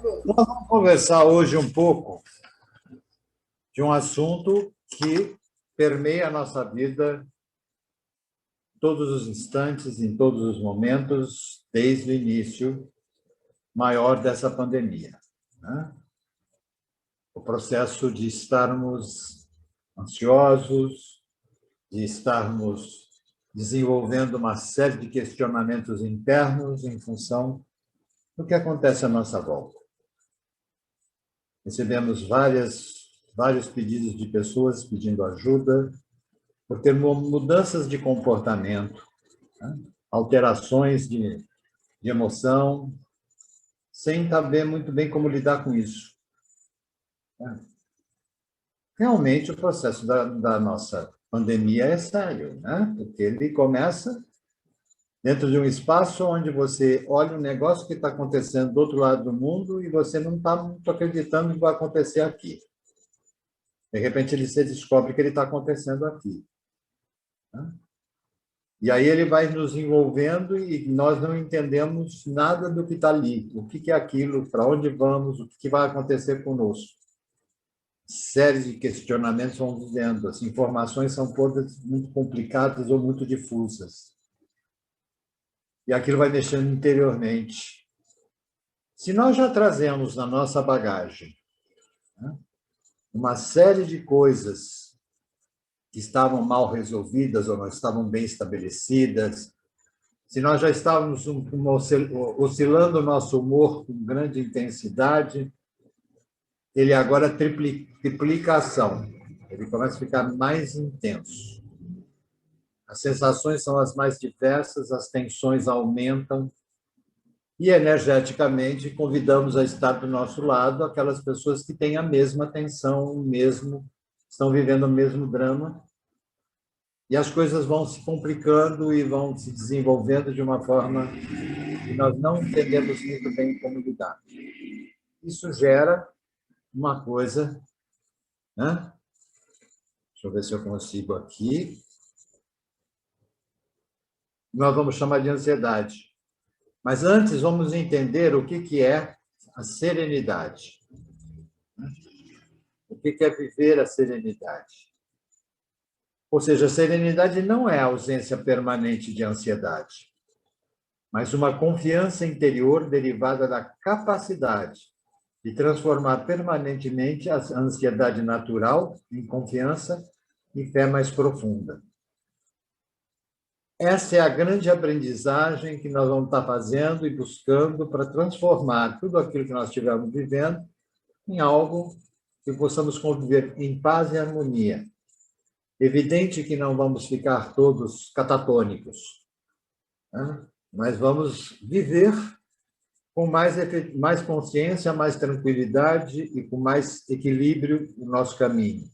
Nós vamos conversar hoje um pouco de um assunto que permeia a nossa vida todos os instantes, em todos os momentos, desde o início maior dessa pandemia, né? O processo de estarmos ansiosos, de estarmos desenvolvendo uma série de questionamentos internos em função do que acontece à nossa volta. Recebemos vários pedidos de pessoas pedindo ajuda por ter mudanças de comportamento, né? Alterações de emoção, sem saber muito bem como lidar com isso, né? Realmente, o processo da nossa pandemia é sério, né? Porque ele começa dentro de um espaço onde você olha um negócio que está acontecendo do outro lado do mundo e você não está muito acreditando que vai acontecer aqui. De repente, você descobre que ele está acontecendo aqui, né? E aí ele vai nos envolvendo e nós não entendemos nada do que está ali. O que é aquilo, para onde vamos, o que vai acontecer conosco. Séries de questionamentos vão dizendo, as informações são todas muito complicadas ou muito difusas. E aquilo vai mexendo interiormente. Se nós já trazemos na nossa bagagem, né, uma série de coisas que estavam mal resolvidas ou não estavam bem estabelecidas, se nós já estávamos oscilando o nosso humor com grande intensidade, ele agora triplica a ação. Ele começa a ficar mais intenso. As sensações são as mais diversas, as tensões aumentam e, energeticamente, convidamos a estar do nosso lado aquelas pessoas que têm a mesma tensão, estão vivendo o mesmo drama, e as coisas vão se complicando e vão se desenvolvendo de uma forma que nós não entendemos muito bem como lidar. Isso gera uma coisa, né? Deixa eu ver se eu consigo aqui. Nós vamos chamar de ansiedade. Mas antes, vamos entender o que é a serenidade. O que é viver a serenidade? Ou seja, a serenidade não é a ausência permanente de ansiedade, mas uma confiança interior derivada da capacidade de transformar permanentemente a ansiedade natural em confiança e fé mais profunda. Essa é a grande aprendizagem que nós vamos estar fazendo e buscando para transformar tudo aquilo que nós estivermos vivendo em algo que possamos conviver em paz e harmonia. Evidente que não vamos ficar todos catatônicos, né? Mas vamos viver com mais consciência, mais tranquilidade e com mais equilíbrio no nosso caminho,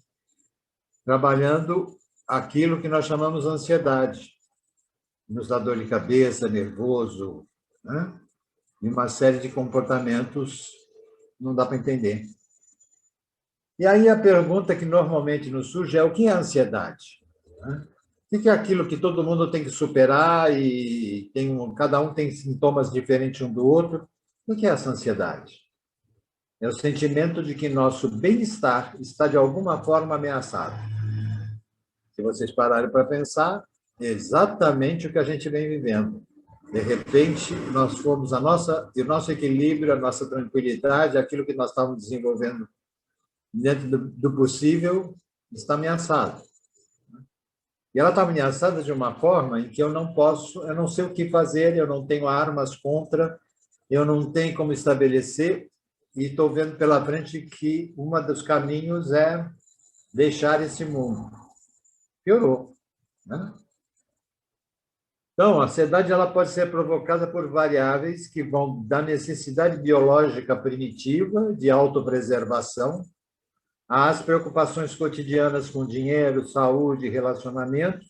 trabalhando aquilo que nós chamamos ansiedade, nos dá dor de cabeça, nervoso, né? E uma série de comportamentos não dá para entender. E aí a pergunta que normalmente nos surge é: o que é ansiedade? O que é aquilo que todo mundo tem que superar e cada um tem sintomas diferentes um do outro? O que é essa ansiedade? É o sentimento de que nosso bem-estar está de alguma forma ameaçado. Se vocês pararem para pensar, é exatamente o que a gente vem vivendo. De repente, nós fomos o nosso equilíbrio, a nossa tranquilidade, aquilo que nós estávamos desenvolvendo dentro do possível, está ameaçado. E ela está ameaçada de uma forma em que eu não sei o que fazer, eu não tenho armas contra, eu não tenho como estabelecer, e estou vendo pela frente que um dos caminhos é deixar esse mundo. Piorou, né? Então, a ansiedade ela pode ser provocada por variáveis que vão da necessidade biológica primitiva de autopreservação às preocupações cotidianas com dinheiro, saúde, relacionamentos,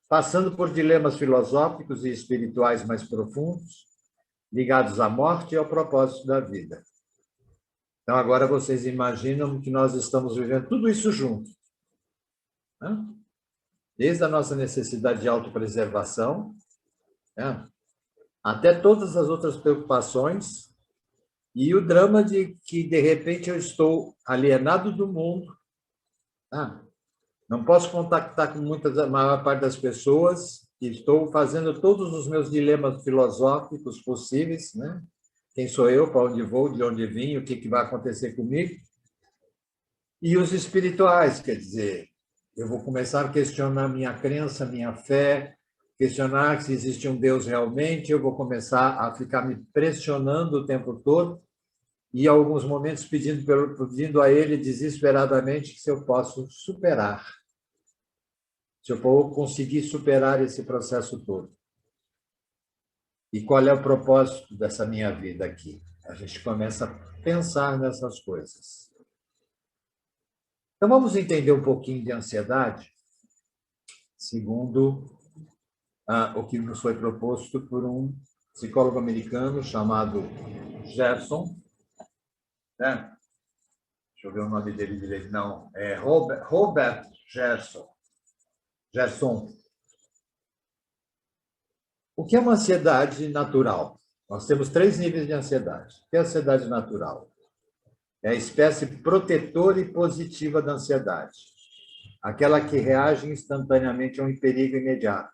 passando por dilemas filosóficos e espirituais mais profundos, ligados à morte e ao propósito da vida. Então, agora vocês imaginam que nós estamos vivendo tudo isso junto, né? Desde a nossa necessidade de autopreservação, né, até todas as outras preocupações E o drama de que, de repente, eu estou alienado do mundo, tá? Não posso contactar com a maior parte das pessoas, e estou fazendo todos os meus dilemas filosóficos possíveis, né? Quem sou eu, para onde vou, de onde vim, o que vai acontecer comigo. E os espirituais, quer dizer, eu vou começar a questionar minha crença, minha fé, questionar se existe um Deus realmente, eu vou começar a ficar me pressionando o tempo todo e, em alguns momentos, pedindo a ele desesperadamente se eu posso superar, se eu vou conseguir superar esse processo todo. E qual é o propósito dessa minha vida aqui? A gente começa a pensar nessas coisas. Então, vamos entender um pouquinho de ansiedade, segundo o que nos foi proposto por um psicólogo americano chamado Gerson, né? Deixa eu ver o nome dele direito. Não, é Robert Gerson. Gerson. O que é uma ansiedade natural? Nós temos 3 níveis de ansiedade. O que é a ansiedade natural? É a espécie protetora e positiva da ansiedade. Aquela que reage instantaneamente a um perigo imediato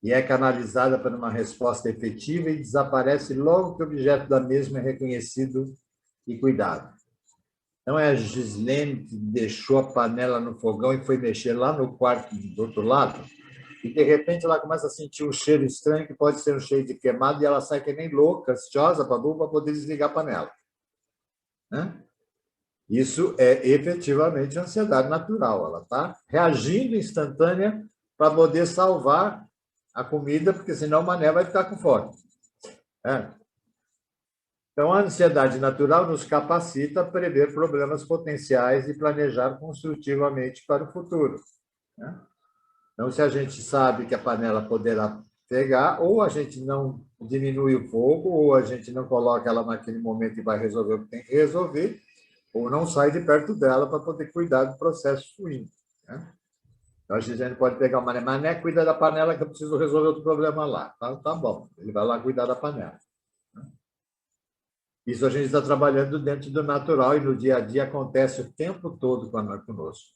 e é canalizada para uma resposta efetiva e desaparece logo que o objeto da mesma é reconhecido e cuidado. Não é a Gislene que deixou a panela no fogão e foi mexer lá no quarto do outro lado, e de repente ela começa a sentir um cheiro estranho, que pode ser um cheiro de queimado, e ela sai que nem louca, ansiosa para poder desligar a panela. Né? Isso é efetivamente ansiedade natural. Ela está reagindo instantânea para poder salvar a comida, porque senão o mané vai ficar com fome. Então, a ansiedade natural nos capacita a prever problemas potenciais e planejar construtivamente para o futuro. Então, se a gente sabe que a panela poderá pegar, ou a gente não diminui o fogo, ou a gente não coloca ela naquele momento e vai resolver o que tem que resolver, ou não sai de perto dela para poder cuidar do processo fluindo. Então, a gente pode pegar o mané, cuida da panela que eu preciso resolver outro problema lá. Tá bom, ele vai lá cuidar da panela. Isso a gente está trabalhando dentro do natural e no dia a dia acontece o tempo todo conosco.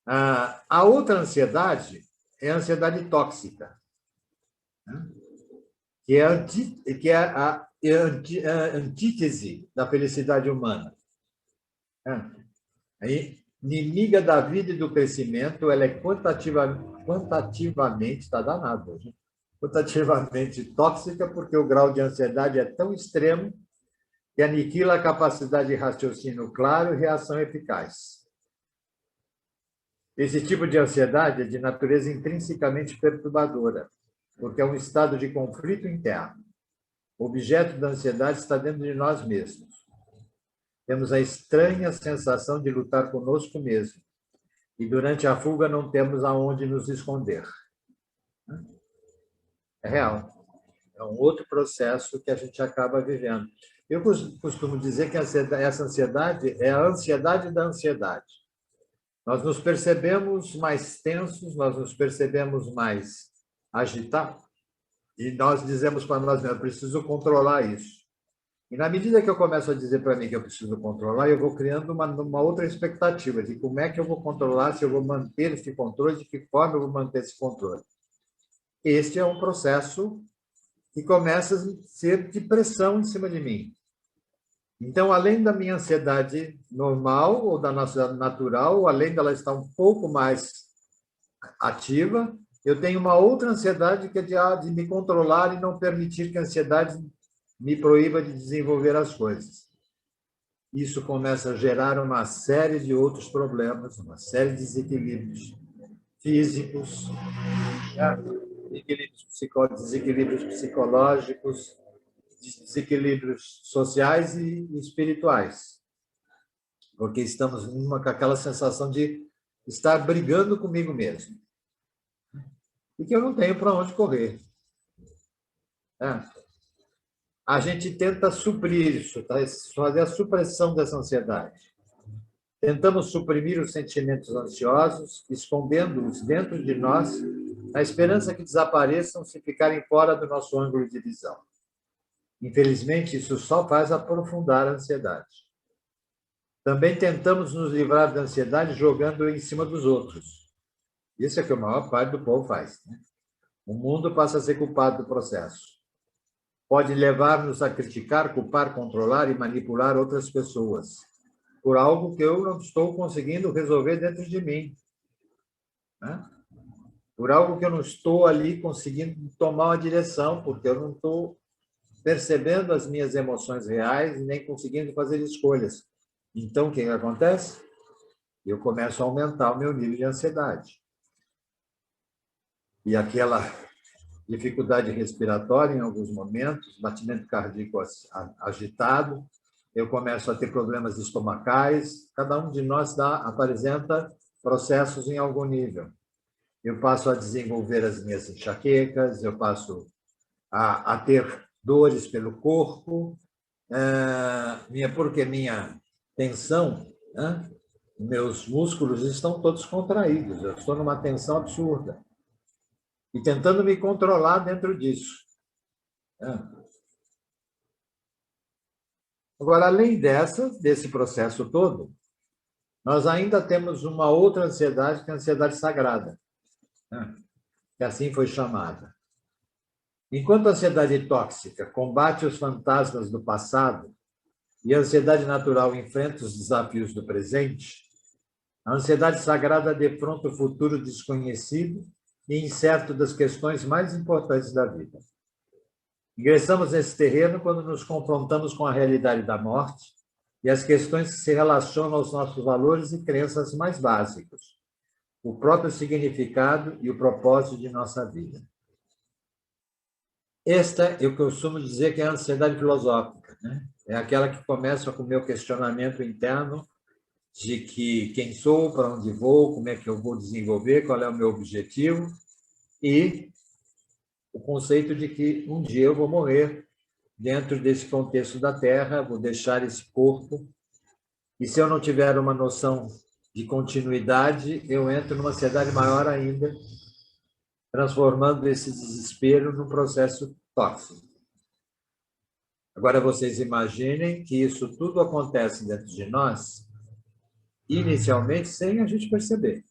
A outra ansiedade é a ansiedade tóxica, que é a antítese da felicidade humana. Inimiga da vida e do crescimento, ela é quantitativamente, está danado, quantitativamente tóxica, porque o grau de ansiedade é tão extremo que aniquila a capacidade de raciocínio claro e reação eficaz. Esse tipo de ansiedade é de natureza intrinsecamente perturbadora, porque é um estado de conflito interno. O objeto da ansiedade está dentro de nós mesmos. Temos a estranha sensação de lutar conosco mesmo, e durante a fuga não temos aonde nos esconder. É real. É um outro processo que a gente acaba vivendo. Eu costumo dizer que essa ansiedade é a ansiedade da ansiedade. Nós nos percebemos mais tensos, nós nos percebemos mais agitados, e nós dizemos para nós mesmos, eu preciso controlar isso. E na medida que eu começo a dizer para mim que eu preciso controlar, eu vou criando uma outra expectativa de como é que eu vou controlar, se eu vou manter esse controle, de que forma eu vou manter esse controle. Este é um processo que começa a ser de pressão em cima de mim. Então, além da minha ansiedade normal ou da nossa natural, além dela estar um pouco mais ativa, eu tenho uma outra ansiedade que é de me controlar e não permitir que a ansiedade me proíba de desenvolver as coisas. Isso começa a gerar uma série de outros problemas, uma série de desequilíbrios físicos, desequilíbrios psicológicos, desequilíbrios sociais e espirituais, porque estamos com aquela sensação de estar brigando comigo mesmo e que eu não tenho para onde correr. A gente tenta suprir isso, tá? Fazer a supressão dessa ansiedade. Tentamos suprimir os sentimentos ansiosos, escondendo-os dentro de nós, na esperança que desapareçam se ficarem fora do nosso ângulo de visão. Infelizmente, isso só faz aprofundar a ansiedade. Também tentamos nos livrar da ansiedade jogando em cima dos outros. Isso é o que a maior parte do povo faz, né? O mundo passa a ser culpado do processo. Pode levar-nos a criticar, culpar, controlar e manipular outras pessoas por algo que eu não estou conseguindo resolver dentro de mim, né? Por algo que eu não estou ali conseguindo tomar uma direção, porque eu não estou percebendo as minhas emoções reais e nem conseguindo fazer escolhas. Então, o que acontece? Eu começo a aumentar o meu nível de ansiedade. E aquela dificuldade respiratória em alguns momentos, batimento cardíaco agitado, eu começo a ter problemas estomacais, cada um de nós apresenta processos em algum nível. Eu passo a desenvolver as minhas enxaquecas, eu passo a ter dores pelo corpo, porque minha tensão, né? Meus músculos estão todos contraídos, eu estou numa tensão absurda. E tentando me controlar dentro disso. Agora, além desse processo todo, nós ainda temos uma outra ansiedade, que é a ansiedade sagrada, que assim foi chamada. Enquanto a ansiedade tóxica combate os fantasmas do passado e a ansiedade natural enfrenta os desafios do presente, a ansiedade sagrada defronta o futuro desconhecido e incerto das questões mais importantes da vida. Ingressamos nesse terreno quando nos confrontamos com a realidade da morte e as questões que se relacionam aos nossos valores e crenças mais básicos, o próprio significado e o propósito de nossa vida. Esta, eu costumo dizer que é a ansiedade filosófica, né? É aquela que começa com o meu questionamento interno de que quem sou, para onde vou, como é que eu vou desenvolver, qual é o meu objetivo, e o conceito de que um dia eu vou morrer dentro desse contexto da Terra, vou deixar esse corpo, e se eu não tiver uma noção de continuidade, eu entro numa ansiedade maior ainda, transformando esse desespero num processo tóxico. Agora, vocês imaginem que isso tudo acontece dentro de nós, inicialmente, sem a gente perceber.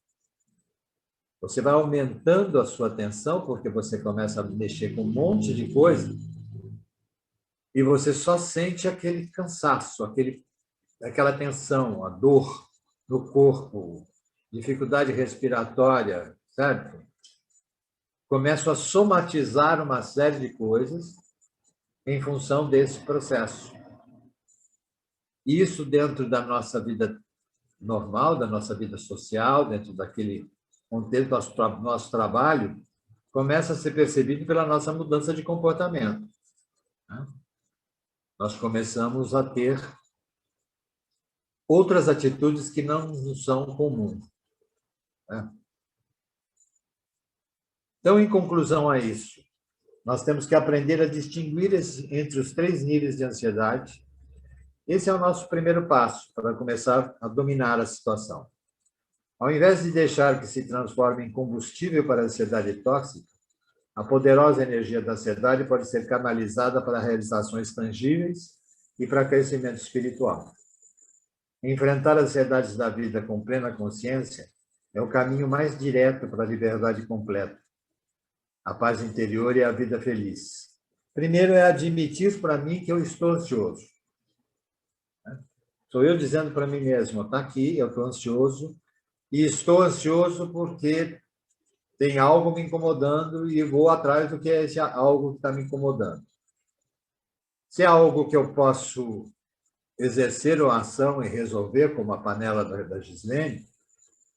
Você vai aumentando a sua atenção, porque você começa a mexer com um monte de coisa, e você só sente aquele cansaço, aquela tensão, a dor no corpo, dificuldade respiratória, certo? Começo a somatizar uma série de coisas em função desse processo. Isso dentro da nossa vida normal, da nossa vida social, dentro daquele contexto do nosso trabalho, começa a ser percebido pela nossa mudança de comportamento, né? Nós começamos a ter outras atitudes que não nos são comuns, né? Então, em conclusão a isso, nós temos que aprender a distinguir entre os 3 níveis de ansiedade. Esse é o nosso primeiro passo para começar a dominar a situação. Ao invés de deixar que se transforme em combustível para a ansiedade tóxica, a poderosa energia da ansiedade pode ser canalizada para realizações tangíveis e para crescimento espiritual. Enfrentar as ansiedades da vida com plena consciência é o caminho mais direto para a liberdade completa, a paz interior e a vida feliz. Primeiro é admitir para mim que eu estou ansioso. Sou eu dizendo para mim mesmo, está aqui, eu estou ansioso, e estou ansioso porque tem algo me incomodando e vou atrás do que é esse algo que está me incomodando. Se é algo que eu posso exercer uma ação e resolver, como a panela da Gislene,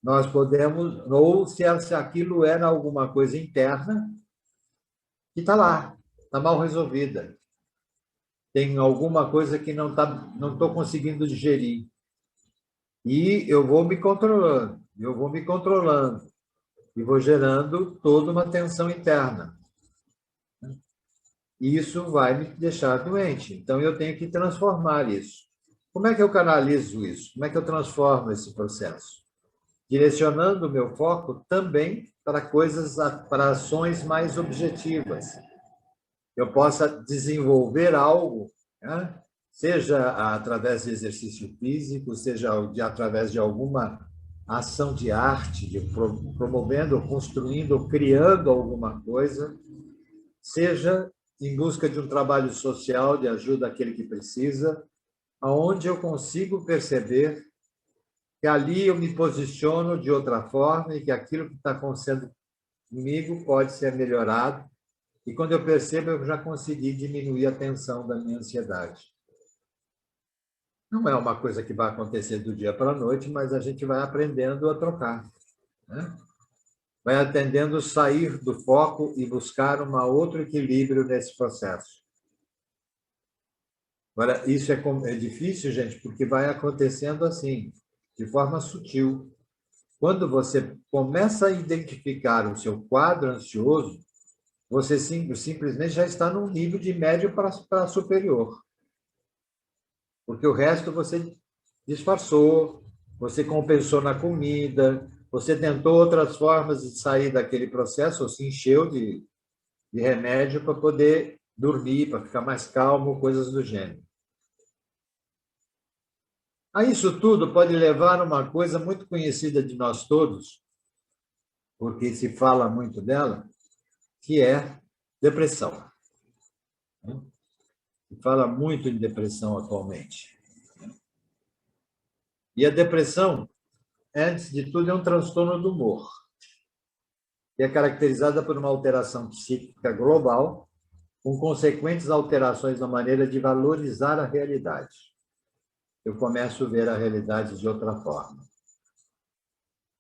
nós podemos, ou se aquilo era alguma coisa interna, que está lá, está mal resolvida. Tem alguma coisa que não estou conseguindo digerir. E eu vou me controlando, e vou gerando toda uma tensão interna. E isso vai me deixar doente. Então, eu tenho que transformar isso. Como é que eu canalizo isso? Como é que eu transformo esse processo? Direcionando o meu foco também para ações mais objetivas. eu possa desenvolver algo, né? Seja através de exercício físico, seja através de alguma ação de arte, promovendo, construindo, criando alguma coisa, seja em busca de um trabalho social de ajuda àquele que precisa, aonde eu consigo perceber que ali eu me posiciono de outra forma e que aquilo que está acontecendo comigo pode ser melhorado. E quando eu percebo, eu já consegui diminuir a tensão da minha ansiedade. Não é uma coisa que vai acontecer do dia para a noite, mas a gente vai aprendendo a trocar, né? Vai aprendendo a sair do foco e buscar um outro equilíbrio nesse processo. Agora, isso é difícil, gente, porque vai acontecendo assim, de forma sutil. Quando você começa a identificar o seu quadro ansioso, você simplesmente já está num nível de médio para superior. Porque o resto você disfarçou, você compensou na comida, você tentou outras formas de sair daquele processo, ou se encheu de remédio para poder dormir, para ficar mais calmo, coisas do gênero. A isso tudo pode levar a uma coisa muito conhecida de nós todos, porque se fala muito dela, que é depressão. Se fala muito em depressão atualmente. E a depressão, antes de tudo, é um transtorno do humor, que é caracterizada por uma alteração psíquica global, com consequentes alterações na maneira de valorizar a realidade. Eu começo a ver a realidade de outra forma.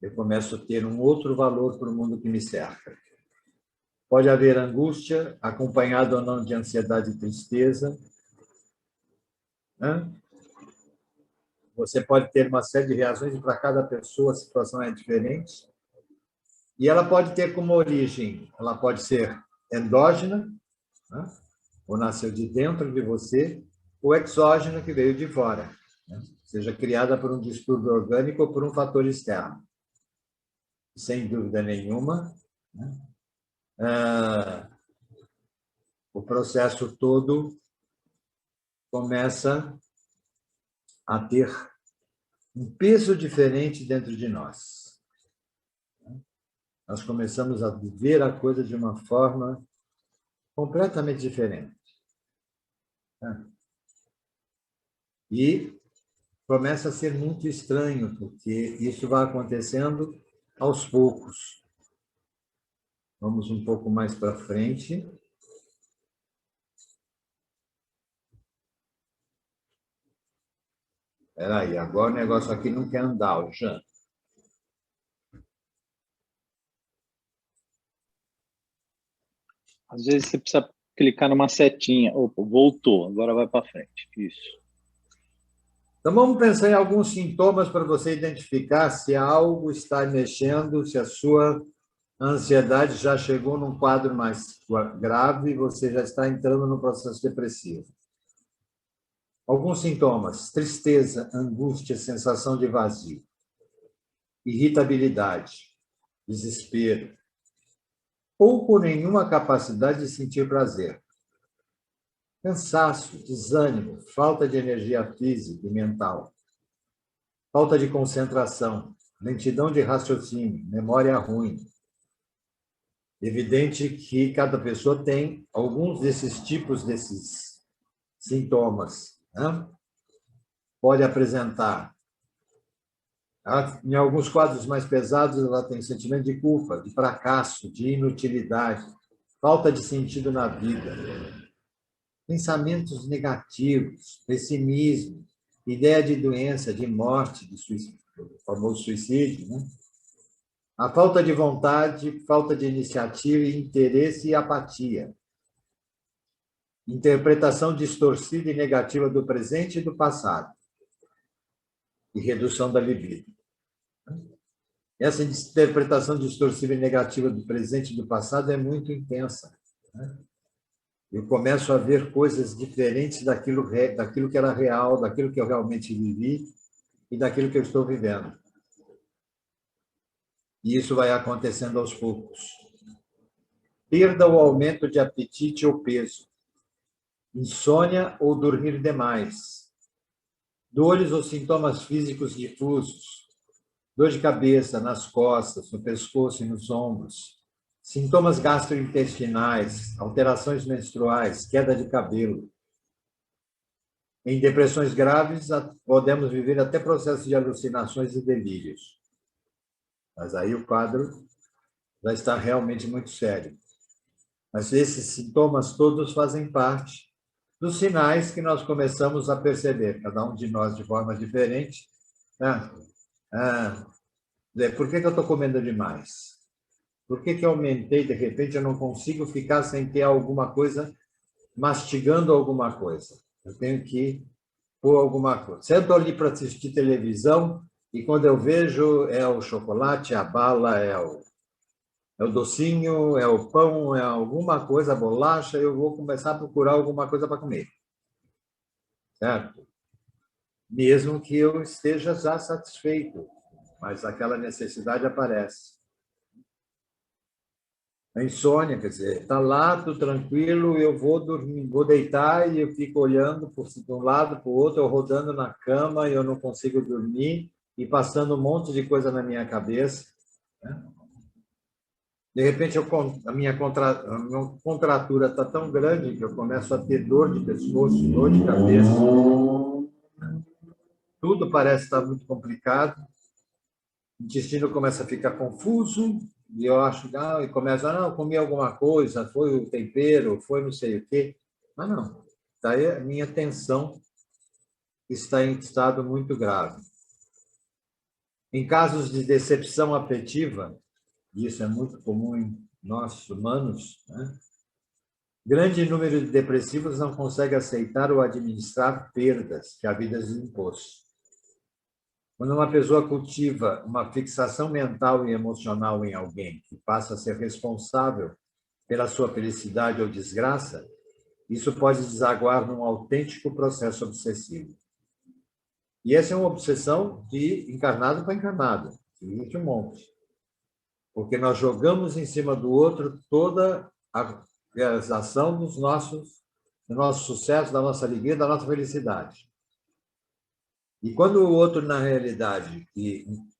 Eu começo a ter um outro valor para o mundo que me cerca. Pode haver angústia, acompanhada ou não de ansiedade e tristeza, né? Você pode ter uma série de reações e para cada pessoa a situação é diferente. E ela pode ter como origem, ela pode ser endógena, né? Ou nasceu de dentro de você, ou exógena, que veio de fora, né? Seja criada por um distúrbio orgânico ou por um fator externo. Sem dúvida nenhuma, né? O processo todo começa a ter um peso diferente dentro de nós. Nós começamos a viver a coisa de uma forma completamente diferente. E começa a ser muito estranho, porque isso vai acontecendo aos poucos. Vamos um pouco mais para frente. Espera aí, agora o negócio aqui não quer andar, Jean. Às vezes você precisa clicar numa setinha. Opa, voltou, agora vai para frente. Isso. Então, vamos pensar em alguns sintomas para você identificar se algo está mexendo, se a sua ansiedade já chegou num quadro mais grave e você já está entrando no processo depressivo. Alguns sintomas: tristeza, angústia, sensação de vazio, irritabilidade, desespero, pouco ou nenhuma capacidade de sentir prazer, cansaço, desânimo, falta de energia física e mental, falta de concentração, lentidão de raciocínio, memória ruim. Evidente que cada pessoa tem alguns desses tipos desses sintomas, né? Pode apresentar, em alguns quadros mais pesados, ela tem sentimento de culpa, de fracasso, de inutilidade, falta de sentido na vida, pensamentos negativos, pessimismo, ideia de doença, de morte, de suicídio, o famoso suicídio, né? A falta de vontade, falta de iniciativa, interesse e apatia. Interpretação distorcida e negativa do presente e do passado. E redução da libido. Essa interpretação distorcida e negativa do presente e do passado é muito intensa, né? Eu começo a ver coisas diferentes daquilo que era real, daquilo que eu realmente vivi e daquilo que eu estou vivendo. E isso vai acontecendo aos poucos. Perda ou aumento de apetite ou peso. insônia ou dormir demais, dores ou sintomas físicos difusos, dor de cabeça nas costas, no pescoço e nos ombros, sintomas gastrointestinais, alterações menstruais, queda de cabelo. Em depressões graves, podemos viver até processos de alucinações e delírios. Mas aí o quadro já está realmente muito sério. Mas esses sintomas todos fazem parte dos sinais que nós começamos a perceber, cada um de nós de forma diferente. Por que eu estou comendo demais? Por que eu aumentei, de repente, eu não consigo ficar sem ter alguma coisa, mastigando alguma coisa? Eu tenho que pôr alguma coisa. Sento ali para assistir televisão e quando eu vejo é o chocolate, a bala, é o docinho, é o pão, é alguma coisa, a bolacha, eu vou começar a procurar alguma coisa para comer. Certo? Mesmo que eu esteja já satisfeito, mas aquela necessidade aparece. A insônia, quer dizer, está lá, tudo tranquilo, eu vou dormir, vou deitar e eu fico olhando de um lado para o outro, eu rodando na cama e eu não consigo dormir e passando um monte de coisa na minha cabeça. Né? De repente, a minha contratura está tão grande que eu começo a ter dor de pescoço, dor de cabeça. Tudo parece estar muito complicado. O intestino começa a ficar confuso, e eu acho, e começa, não, comi alguma coisa, foi o tempero, foi não sei o quê. Mas não, daí a minha tensão está em estado muito grave. Em casos de decepção afetiva, e isso é muito comum em nós humanos, né? Grande número de depressivos não consegue aceitar ou administrar perdas que a vida lhes impôs. Quando uma pessoa cultiva uma fixação mental e emocional em alguém que passa a ser responsável pela sua felicidade ou desgraça, isso pode desaguar num autêntico processo obsessivo. E essa é uma obsessão de encarnado para encarnado, existe um monte. Porque nós jogamos em cima do outro toda a realização do nosso sucesso, da nossa alegria, da nossa felicidade. E quando o outro, na realidade,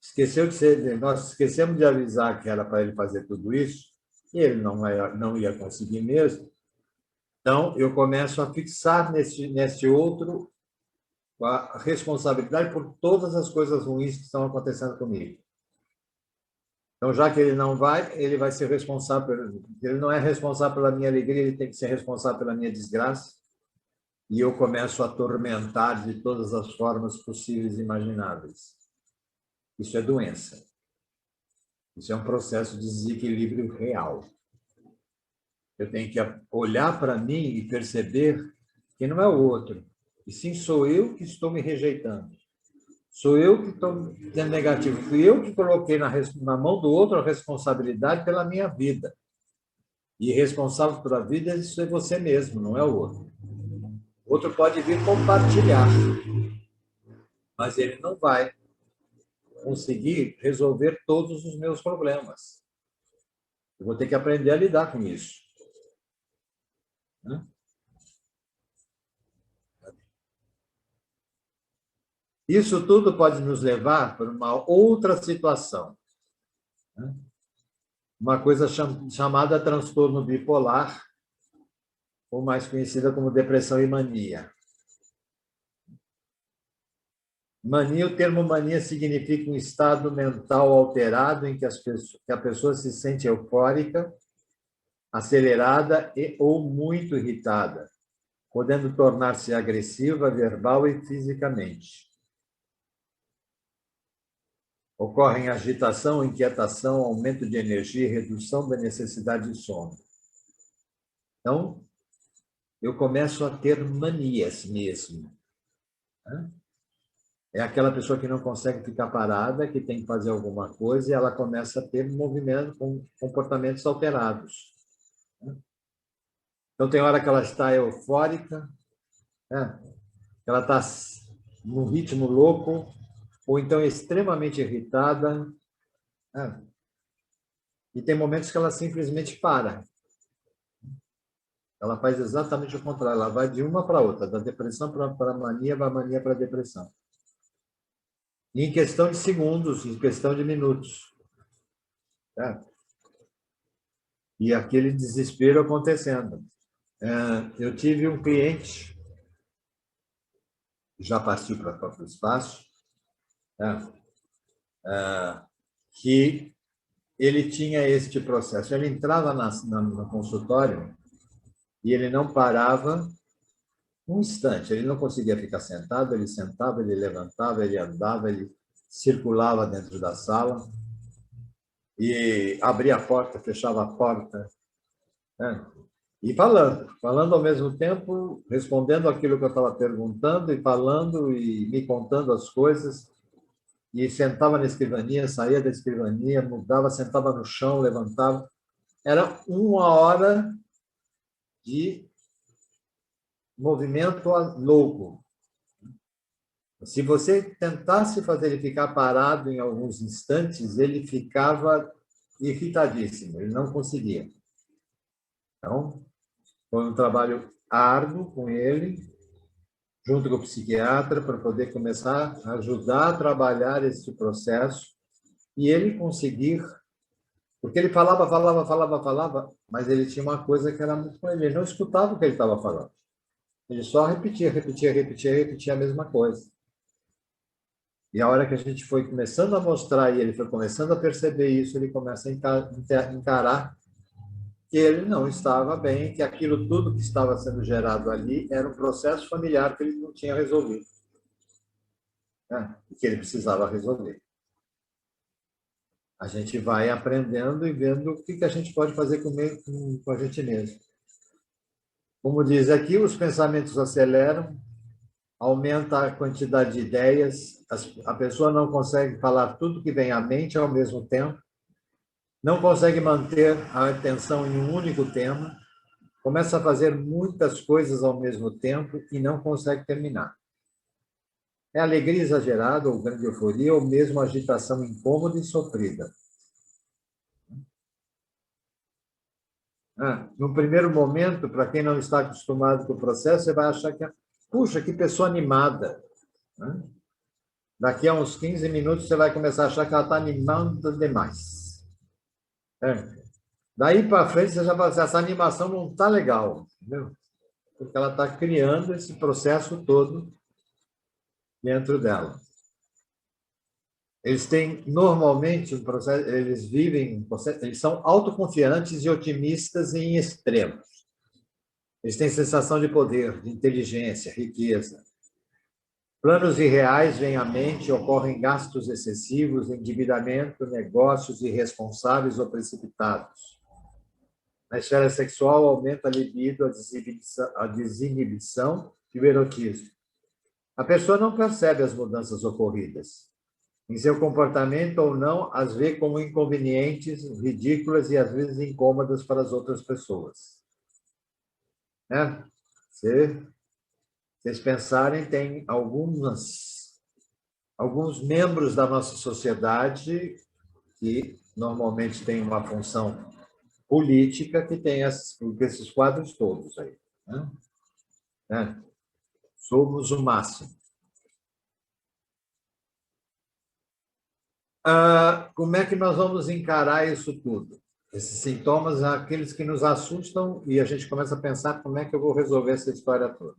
esqueceu de ser, nós esquecemos de avisar que era para ele fazer tudo isso, e ele não ia conseguir mesmo, então eu começo a fixar neste outro a responsabilidade por todas as coisas ruins que estão acontecendo comigo. Então, já que ele não vai, ele vai ser responsável, ele não é responsável pela minha alegria, ele tem que ser responsável pela minha desgraça, e eu começo a atormentar de todas as formas possíveis e imagináveis. Isso é doença. Isso é um processo de desequilíbrio real. Eu tenho que olhar para mim e perceber que não é o outro, e sim sou eu que estou me rejeitando. Sou eu que estou sendo negativo. Fui eu que coloquei na mão do outro a responsabilidade pela minha vida. E responsável pela vida, isso é você mesmo, não é o outro. O outro pode vir compartilhar, mas ele não vai conseguir resolver todos os meus problemas. Eu vou ter que aprender a lidar com isso. Isso tudo pode nos levar para uma outra situação. Uma coisa chamada transtorno bipolar, ou mais conhecida como depressão e mania. Mania, o termo mania significa um estado mental alterado em que a pessoa se sente eufórica, acelerada ou muito irritada, podendo tornar-se agressiva, verbal e fisicamente. Ocorrem agitação, inquietação, aumento de energia e redução da necessidade de sono. Então, eu começo a ter manias mesmo. É aquela pessoa que não consegue ficar parada, que tem que fazer alguma coisa, e ela começa a ter movimento com comportamentos alterados. Então, tem hora que ela está eufórica, ela está num ritmo louco, ou então extremamente irritada, e tem momentos que ela simplesmente para. Ela faz exatamente o contrário, ela vai de uma para outra, da depressão para a mania, da mania para a depressão. E em questão de segundos, em questão de minutos. Tá? E aquele desespero acontecendo. Eu tive um cliente, já partiu para o espaço, tá? Que ele tinha este processo. Ele entrava no consultório e ele não parava um instante, ele não conseguia ficar sentado, ele sentava, ele levantava, ele andava, ele circulava dentro da sala e abria a porta, fechava a porta, né? E falando ao mesmo tempo, respondendo aquilo que eu estava perguntando e falando e me contando as coisas, e sentava na escrivania, saía da escrivania, mudava, sentava no chão, levantava. Era uma hora de movimento louco. Se você tentasse fazer ele ficar parado em alguns instantes, ele ficava irritadíssimo, ele não conseguia. Então, foi um trabalho árduo com ele, junto com o psiquiatra, para poder começar a ajudar a trabalhar esse processo e ele conseguir, porque ele falava, mas ele tinha uma coisa que era muito com ele não escutava o que ele estava falando. Ele só repetia a mesma coisa. E a hora que a gente foi começando a mostrar e ele foi começando a perceber isso, ele começa a encarar que ele não estava bem, que aquilo tudo que estava sendo gerado ali era um processo familiar que ele não tinha resolvido, né? E que ele precisava resolver. A gente vai aprendendo e vendo o que a gente pode fazer com a gente mesmo. Como diz aqui, os pensamentos aceleram, aumenta a quantidade de ideias, a pessoa não consegue falar tudo que vem à mente ao mesmo tempo, não consegue manter a atenção em um único tema, começa a fazer muitas coisas ao mesmo tempo e não consegue terminar. É alegria exagerada, ou grande euforia, ou mesmo agitação incômoda e sofrida. No primeiro momento, para quem não está acostumado com o processo, você vai achar que, puxa, que pessoa animada. Daqui a uns 15 minutos, você vai começar a achar que ela está animando demais. Daí para frente, você já vai dizer, essa animação não está legal, entendeu? Porque ela está criando esse processo todo dentro dela. Eles têm, normalmente, um processo, eles são autoconfiantes e otimistas em extremos. Eles têm sensação de poder, de inteligência, riqueza. Planos irreais vêm à mente, ocorrem gastos excessivos, endividamento, negócios irresponsáveis ou precipitados. Na esfera sexual, aumenta a libido, a desinibição e o erotismo. A pessoa não percebe as mudanças ocorridas. Em seu comportamento ou não, as vê como inconvenientes, ridículas e, às vezes, incômodas para as outras pessoas. Se vocês pensarem, tem alguns membros da nossa sociedade que normalmente têm uma função política que tem esses quadros todos aí. Somos o máximo. Como é que nós vamos encarar isso tudo? Esses sintomas, aqueles que nos assustam e a gente começa a pensar como é que eu vou resolver essa história toda.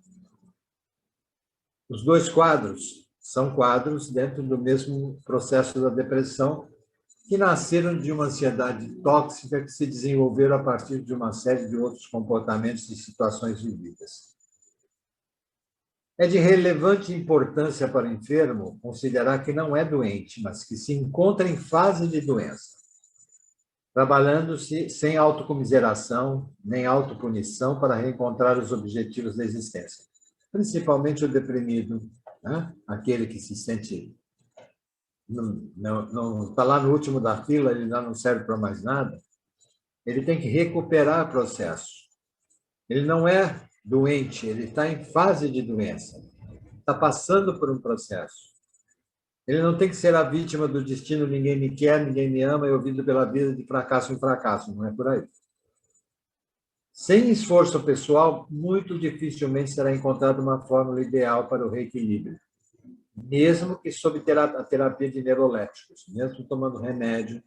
Os dois quadros são quadros dentro do mesmo processo da depressão que nasceram de uma ansiedade tóxica que se desenvolveram a partir de uma série de outros comportamentos e situações vividas. É de relevante importância para o enfermo considerar que não é doente, mas que se encontra em fase de doença, trabalhando-se sem autocomiseração nem autopunição para reencontrar os objetivos da existência. Principalmente o deprimido, aquele que se sente não está lá no último da fila, ele não serve para mais nada, ele tem que recuperar o processo. Ele não é doente, ele está em fase de doença, está passando por um processo. Ele não tem que ser a vítima do destino, ninguém me quer, ninguém me ama, eu vivo pela vida de fracasso em fracasso, não é por aí. Sem esforço pessoal, muito dificilmente será encontrada uma fórmula ideal para o reequilíbrio, mesmo que sob a terapia de neuroléticos, mesmo tomando remédio.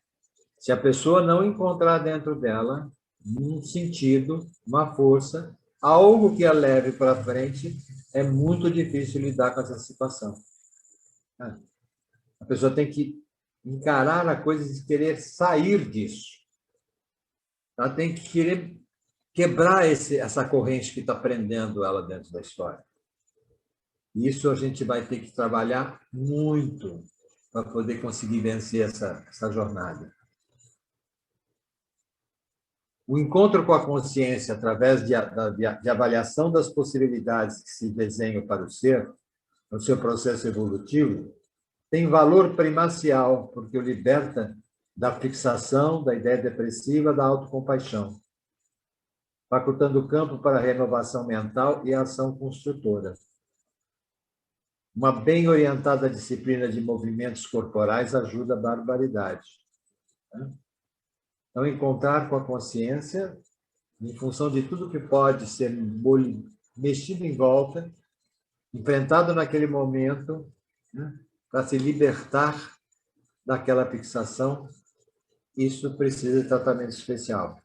Se a pessoa não encontrar dentro dela um sentido, uma força, algo que a leve para frente, é muito difícil lidar com essa situação. A pessoa tem que encarar a coisa e querer sair disso. Ela tem que querer quebrar essa corrente que está prendendo ela dentro da história. Isso a gente vai ter que trabalhar muito para poder conseguir vencer essa jornada. O encontro com a consciência, através de avaliação das possibilidades que se desenham para o ser, no seu processo evolutivo, tem valor primacial, porque o liberta da fixação, da ideia depressiva, da autocompaixão, facultando o campo para a renovação mental e a ação construtora. Uma bem orientada disciplina de movimentos corporais ajuda a barbaridade. Então, encontrar com a consciência, em função de tudo que pode ser mexido em volta, enfrentado naquele momento, para se libertar daquela fixação, isso precisa de tratamento especial.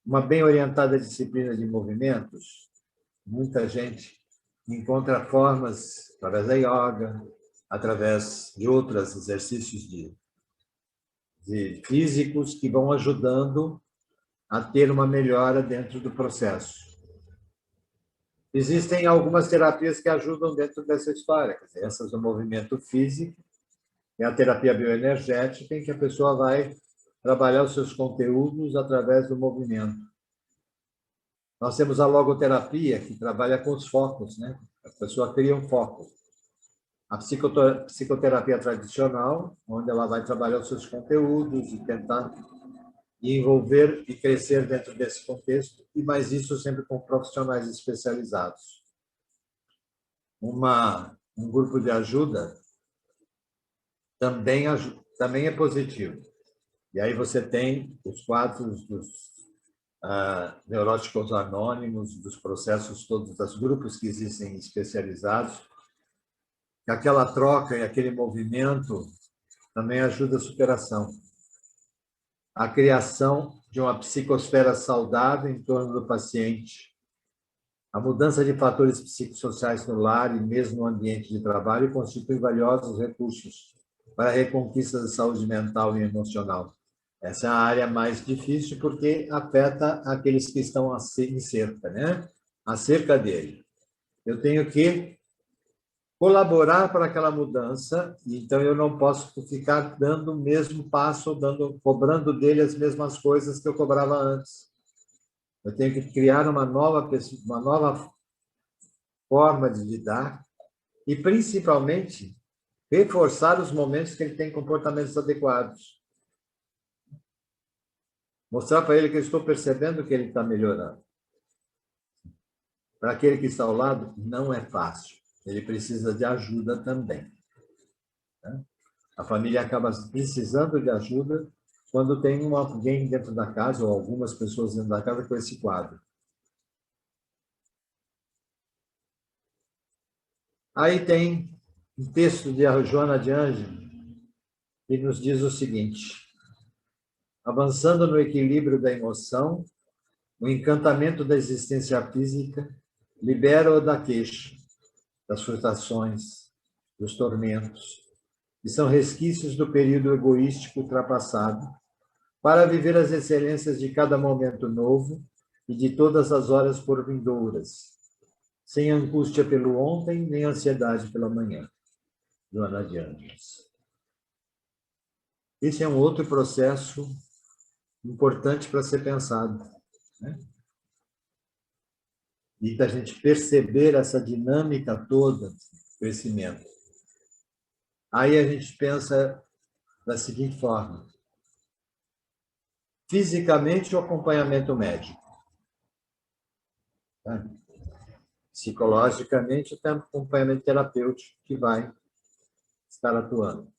Uma bem orientada disciplina de movimentos, muita gente encontra formas, através da yoga, através de outros exercícios de físicos, que vão ajudando a ter uma melhora dentro do processo. Existem algumas terapias que ajudam dentro dessa história, quer dizer, essas do movimento físico, e a terapia bioenergética, em que a pessoa vai trabalhar os seus conteúdos através do movimento. Nós temos a logoterapia, que trabalha com os focos, né? A pessoa cria um foco. A psicoterapia tradicional, onde ela vai trabalhar os seus conteúdos e tentar envolver e crescer dentro desse contexto, e mais isso sempre com profissionais especializados. Um grupo de ajuda também é positivo. E aí você tem os quadros dos neuróticos anônimos, dos processos todos, dos grupos que existem especializados, que aquela troca e aquele movimento também ajuda a superação. A criação de uma psicosfera saudável em torno do paciente, a mudança de fatores psicossociais no lar e mesmo no ambiente de trabalho constitui valiosos recursos para a reconquista da saúde mental e emocional. Essa é a área mais difícil porque afeta aqueles que estão em cerca, né? A cerca dele. Eu tenho que colaborar para aquela mudança, então eu não posso ficar dando o mesmo passo, cobrando dele as mesmas coisas que eu cobrava antes. Eu tenho que criar uma nova forma de lidar e, principalmente, reforçar os momentos que ele tem comportamentos adequados. Mostrar para ele que eu estou percebendo que ele está melhorando. Para aquele que está ao lado, não é fácil. Ele precisa de ajuda também. A família acaba precisando de ajuda quando tem alguém dentro da casa, ou algumas pessoas dentro da casa com esse quadro. Aí tem um texto de Joana de Ângelo, que nos diz o seguinte: avançando no equilíbrio da emoção, o encantamento da existência física libera-o da queixa, das frustrações, dos tormentos, que são resquícios do período egoístico ultrapassado, para viver as excelências de cada momento novo e de todas as horas por vindouras, sem angústia pelo ontem, nem ansiedade pelo amanhã. Joana de Ângeles. Esse é um outro processo importante para ser pensado, né? E da gente perceber essa dinâmica toda de crescimento. Aí a gente pensa da seguinte forma: fisicamente, o acompanhamento médico. Tá? Psicologicamente, o acompanhamento terapêutico que vai estar atuando.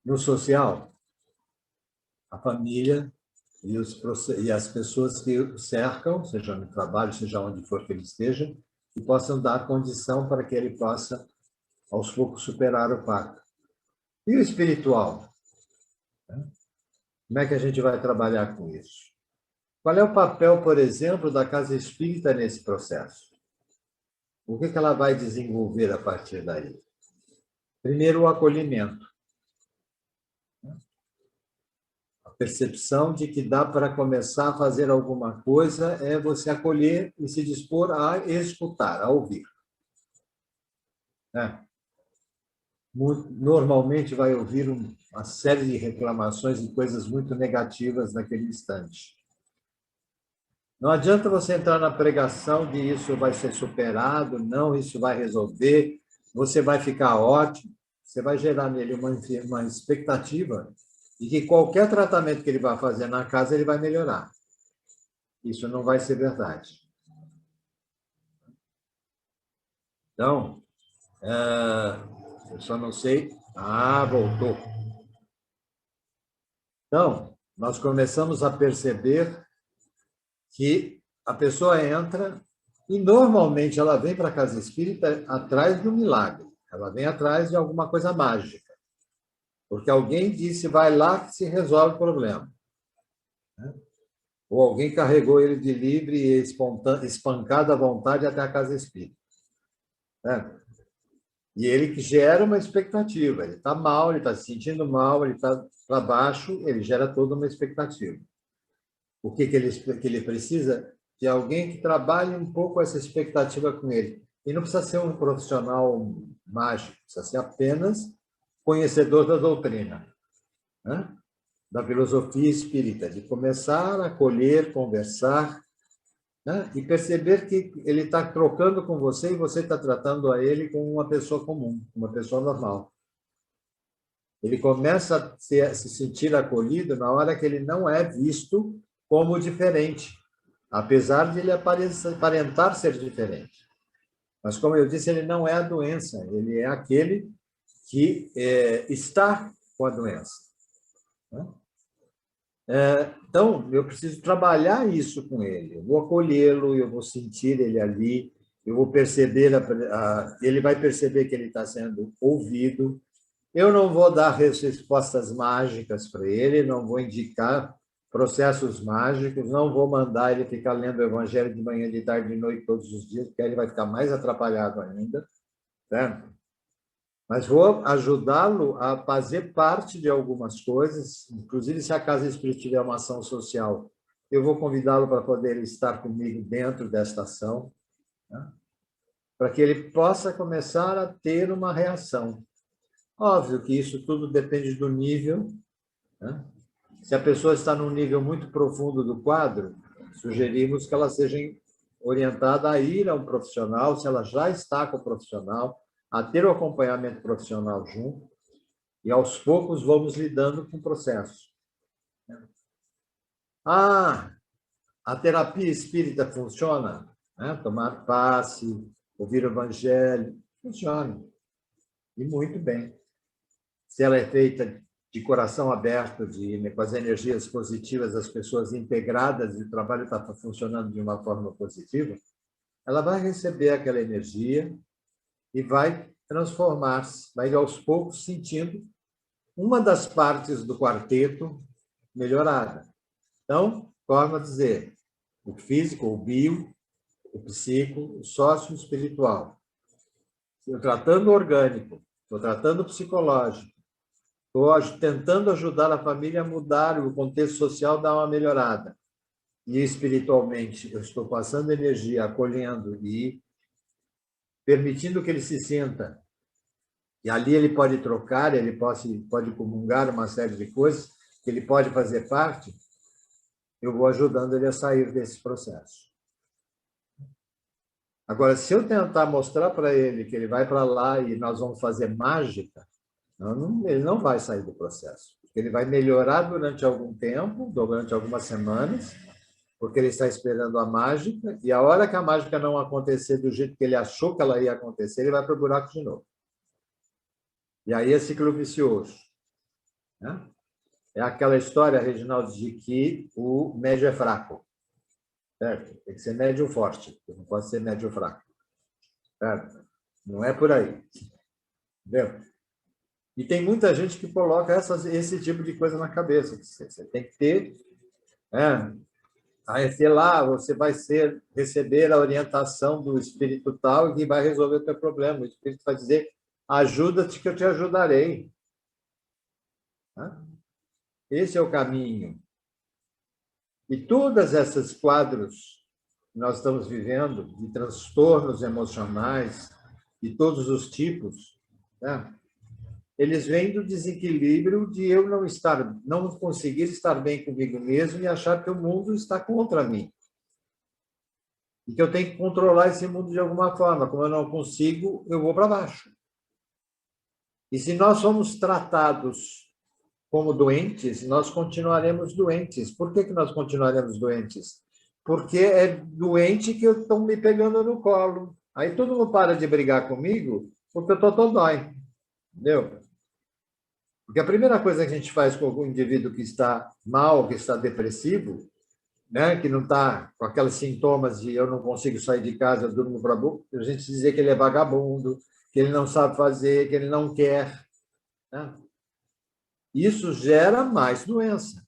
No social, a família e as pessoas que o cercam, seja no trabalho, seja onde for que ele esteja, que possam dar condição para que ele possa, aos poucos, superar o pacto. E o espiritual? Como é que a gente vai trabalhar com isso? Qual é o papel, por exemplo, da casa espírita nesse processo? O que ela vai desenvolver a partir daí? Primeiro, o acolhimento. A percepção de que dá para começar a fazer alguma coisa é você acolher e se dispor a escutar, a ouvir. Normalmente vai ouvir uma série de reclamações e coisas muito negativas naquele instante. Não adianta você entrar na pregação de isso vai ser superado, não, isso vai resolver, você vai ficar ótimo. Você vai gerar nele uma expectativa de que qualquer tratamento que ele vai fazer na casa, ele vai melhorar. Isso não vai ser verdade. Então, eu só não sei... voltou. Então, nós começamos a perceber que a pessoa entra e, normalmente, ela vem para a casa espírita atrás de um milagre. Ela vem atrás de alguma coisa mágica. Porque alguém disse, vai lá que se resolve o problema. Ou alguém carregou ele de livre e espancado à vontade até a casa espírita. E ele que gera uma expectativa. Ele está mal, ele está se sentindo mal, ele está para baixo, ele gera toda uma expectativa. O que ele precisa? De alguém que trabalhe um pouco essa expectativa com ele. E não precisa ser um profissional mágico, precisa ser apenas conhecedor da doutrina, da filosofia espírita, de começar a acolher, conversar, e perceber que ele está trocando com você e você está tratando a ele como uma pessoa comum, uma pessoa normal. Ele começa a se sentir acolhido na hora que ele não é visto como diferente, apesar de ele aparentar ser diferente. Mas, como eu disse, ele não é a doença, ele é aquele que está com a doença. Então, eu preciso trabalhar isso com ele. Eu vou acolhê-lo, eu vou sentir ele ali, eu vou perceber, ele vai perceber que ele está sendo ouvido. Eu não vou dar respostas mágicas para ele, não vou indicar processos mágicos, não vou mandar ele ficar lendo o Evangelho de manhã, de tarde, de noite, todos os dias, porque aí ele vai ficar mais atrapalhado ainda, certo? Mas vou ajudá-lo a fazer parte de algumas coisas, inclusive se a Casa Espírita tiver uma ação social, eu vou convidá-lo para poder estar comigo dentro desta ação, para que ele possa começar a ter uma reação. Óbvio que isso tudo depende do nível. Se a pessoa está num nível muito profundo do quadro, sugerimos que ela seja orientada a ir a um profissional, se ela já está com o profissional, a ter o acompanhamento profissional junto, e aos poucos vamos lidando com o processo. A terapia espírita funciona? Tomar passe, ouvir o Evangelho, funciona. E muito bem. Se ela é feita de coração aberto, com as energias positivas das pessoas integradas e o trabalho está funcionando de uma forma positiva, ela vai receber aquela energia e vai transformar-se, vai aos poucos sentindo uma das partes do quarteto melhorada. Então, forma de dizer, o físico, o bio, o psico, o sócio espiritual. Estou tratando o orgânico, estou tratando o psicológico, estou tentando ajudar a família a mudar, o contexto social dar uma melhorada. E espiritualmente, eu estou passando energia, acolhendo e permitindo que ele se sinta. E ali ele pode trocar, ele pode comungar uma série de coisas, que ele pode fazer parte. Eu vou ajudando ele a sair desse processo. Agora, se eu tentar mostrar para ele que ele vai para lá e nós vamos fazer mágica, ele não vai sair do processo. Ele vai melhorar durante algum tempo, durante algumas semanas, porque ele está esperando a mágica, e a hora que a mágica não acontecer do jeito que ele achou que ela ia acontecer, ele vai para o buraco de novo. E aí é ciclo vicioso. É aquela história, Reginaldo, de que o médio é fraco. Certo? Tem que ser médio forte, não pode ser médio fraco. Certo? Não é por aí. Entendeu? E tem muita gente que coloca esse tipo de coisa na cabeça. Você tem que ter. Aí, sei lá, você vai receber a orientação do espírito tal e que vai resolver o teu problema. O espírito vai dizer: ajuda-te que eu te ajudarei. Esse é o caminho. E todos esses quadros que nós estamos vivendo, de transtornos emocionais, de todos os tipos, né? Eles vêm do desequilíbrio de eu não conseguir estar bem comigo mesmo e achar que o mundo está contra mim. E que eu tenho que controlar esse mundo de alguma forma. Como eu não consigo, eu vou para baixo. E se nós somos tratados como doentes, nós continuaremos doentes. Por que nós continuaremos doentes? Porque é doente que estão me pegando no colo. Aí todo mundo para de brigar comigo porque eu estou dodói. Entendeu? Porque a primeira coisa que a gente faz com algum indivíduo que está mal, que está depressivo, né, que não está com aqueles sintomas de eu não consigo sair de casa, eu durmo para boca, a gente dizer que ele é vagabundo, que ele não sabe fazer, que ele não quer. Né? Isso gera mais doença.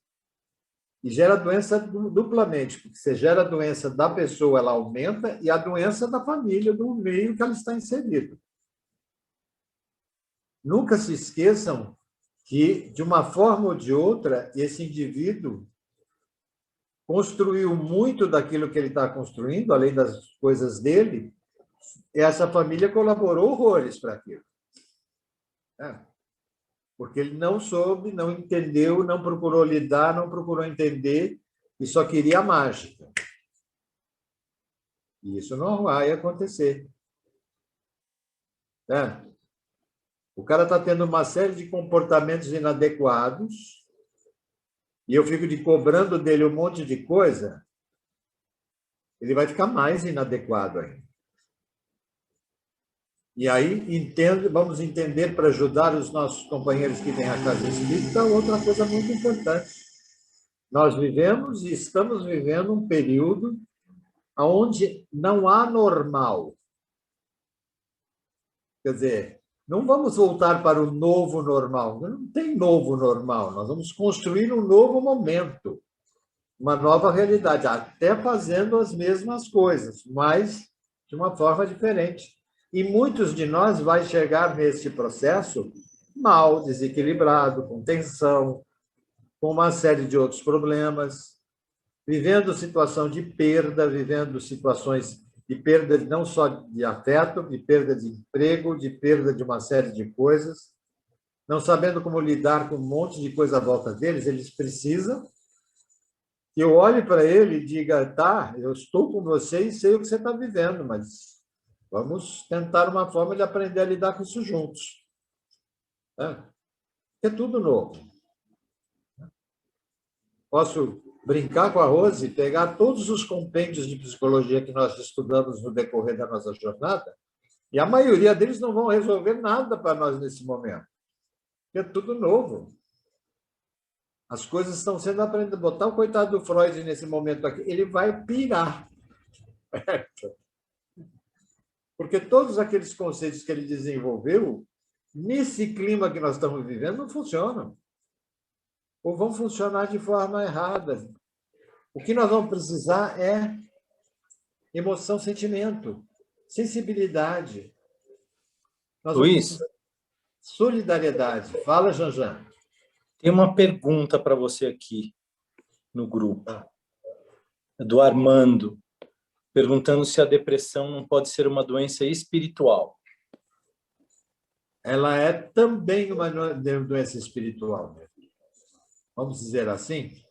E gera doença duplamente, porque você gera a doença da pessoa, ela aumenta, e a doença da família, do meio que ela está inserida. Nunca se esqueçam que, de uma forma ou de outra, esse indivíduo construiu muito daquilo que ele está construindo, além das coisas dele, e essa família colaborou horrores para aquilo. Porque ele não soube, não entendeu, não procurou lidar, não procurou entender, e só queria a mágica. E isso não vai acontecer. O cara está tendo uma série de comportamentos inadequados, e eu fico cobrando dele um monte de coisa, ele vai ficar mais inadequado ainda. E aí vamos entender, para ajudar os nossos companheiros que têm a casa espírita, outra coisa muito importante. Nós vivemos e estamos vivendo um período onde não há normal. Quer dizer, não vamos voltar para o novo normal. Não tem novo normal. Nós vamos construir um novo momento, uma nova realidade, até fazendo as mesmas coisas, mas de uma forma diferente. E muitos de nós vai chegar nesse processo mal, desequilibrado, com tensão, com uma série de outros problemas, vivendo situação de perda, vivendo situações de perda não só de afeto, de perda de emprego, de perda de uma série de coisas, não sabendo como lidar com um monte de coisa à volta deles, eles precisam que eu olhe para ele e diga: tá, eu estou com você e sei o que você está vivendo, mas vamos tentar uma forma de aprender a lidar com isso juntos. É tudo novo. Posso brincar com a Rose, pegar todos os compêndios de psicologia que nós estudamos no decorrer da nossa jornada, e a maioria deles não vão resolver nada para nós nesse momento. É tudo novo. As coisas estão sendo aprendidas. Botar o coitado do Freud nesse momento aqui, ele vai pirar. Porque todos aqueles conceitos que ele desenvolveu, nesse clima que nós estamos vivendo, não funcionam. Ou vão funcionar de forma errada. O que nós vamos precisar é emoção, sentimento, sensibilidade. Nós vamos Luiz, precisar de solidariedade. Fala, Janjan. tem uma pergunta para você aqui no grupo. Do Armando, perguntando se a depressão não pode ser uma doença espiritual. Ela é também uma doença espiritual. Vamos dizer assim?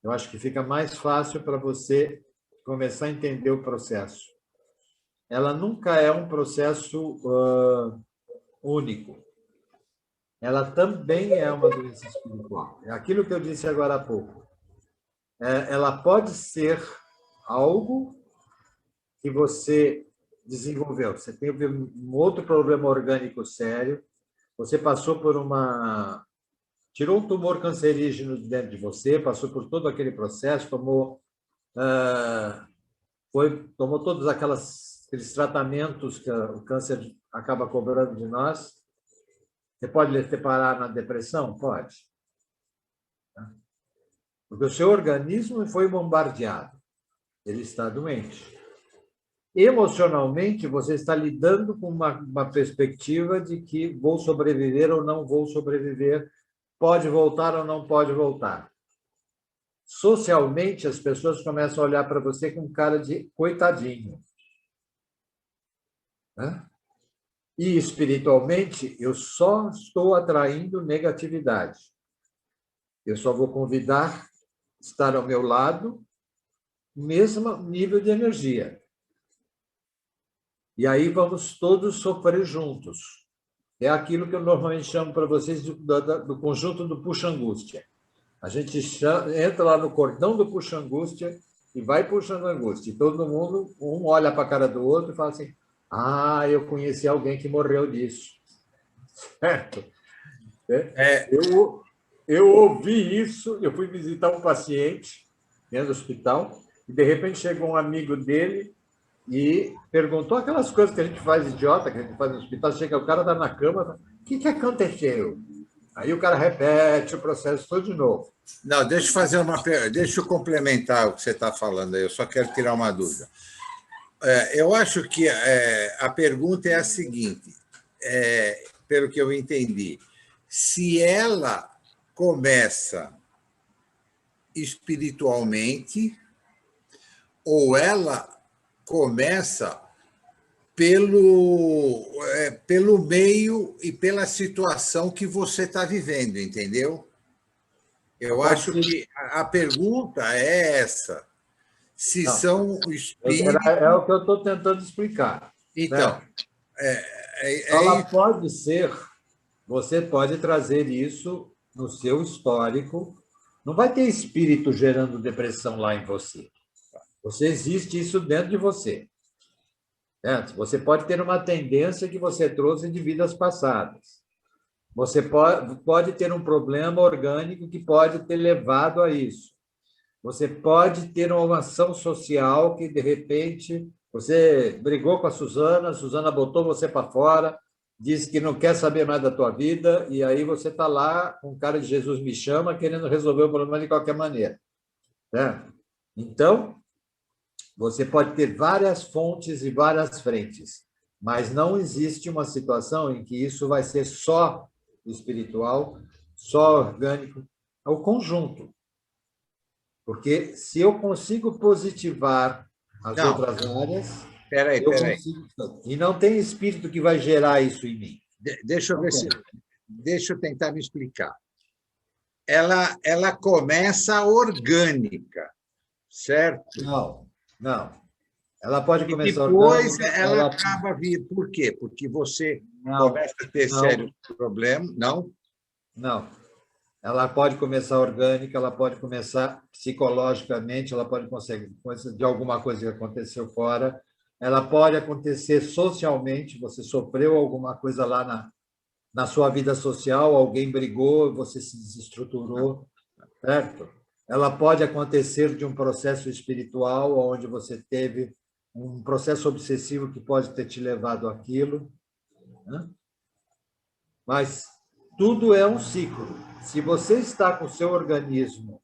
Eu acho que fica mais fácil para você começar a entender o processo. Ela nunca é um processo único. Ela também é uma doença espiritual. É aquilo que eu disse agora há pouco. Ela pode ser algo que você desenvolveu. Você teve um outro problema orgânico sério, você passou por uma tirou um tumor cancerígeno de dentro de você, passou por todo aquele processo, tomou todos aqueles tratamentos que o câncer acaba cobrando de nós. Você pode lhe separar na depressão? Pode. Porque o seu organismo foi bombardeado. Ele está doente. Emocionalmente, você está lidando com uma perspectiva de que vou sobreviver ou não vou sobreviver, pode voltar ou não pode voltar. Socialmente, as pessoas começam a olhar para você com cara de coitadinho. E espiritualmente, eu só estou atraindo negatividade. Eu só vou convidar estar ao meu lado, mesmo nível de energia. E aí vamos todos sofrer juntos. É aquilo que eu normalmente chamo para vocês do conjunto do puxa-angústia. A gente entra lá no cordão do puxa-angústia e vai puxando a angústia. E todo mundo, um olha para a cara do outro e fala assim, eu conheci alguém que morreu disso. Certo? Eu ouvi isso, eu fui visitar um paciente dentro do hospital, e de repente chegou um amigo dele e perguntou aquelas coisas que a gente faz idiota, que a gente faz no hospital, chega o cara está na cama, o que aconteceu? Aí o cara repete o processo todo de novo. Não, deixa eu complementar o que você está falando aí, eu só quero tirar uma dúvida. Eu acho que a pergunta é a seguinte, pelo que eu entendi, se ela começa espiritualmente ou ela começa pelo meio e pela situação que você está vivendo, entendeu? Eu acho que a pergunta é essa. Se Não, são espíritos... É o que eu estou tentando explicar. Então, ela pode ser, você pode trazer isso no seu histórico. Não vai ter espírito gerando depressão lá em você. Existe isso dentro de você. Certo? Você pode ter uma tendência que você trouxe de vidas passadas. Você pode ter um problema orgânico que pode ter levado a isso. Você pode ter uma ação social que, de repente, você brigou com a Suzana botou você para fora, disse que não quer saber mais da tua vida, e aí você está lá com o cara de Jesus me chama, querendo resolver o problema de qualquer maneira. Certo? Então, você pode ter várias fontes e várias frentes, mas não existe uma situação em que isso vai ser só espiritual, só orgânico, é o conjunto. Porque se eu consigo positivar as outras áreas, eu consigo. E não tem espírito que vai gerar isso em mim. Deixa eu tentar me explicar. Ela começa orgânica, certo? Não. Ela pode começar depois orgânica. Ela acaba vindo. Por quê? Porque você começa a ter sérios problemas. Não? Não. Ela pode começar orgânica, ela pode começar psicologicamente, ela pode conseguir de alguma coisa que aconteceu fora, ela pode acontecer socialmente, você sofreu alguma coisa lá na sua vida social, alguém brigou, você se desestruturou, certo? Ela pode acontecer de um processo espiritual, onde você teve um processo obsessivo que pode ter te levado àquilo, né? Mas tudo é um ciclo. Se você está com o seu organismo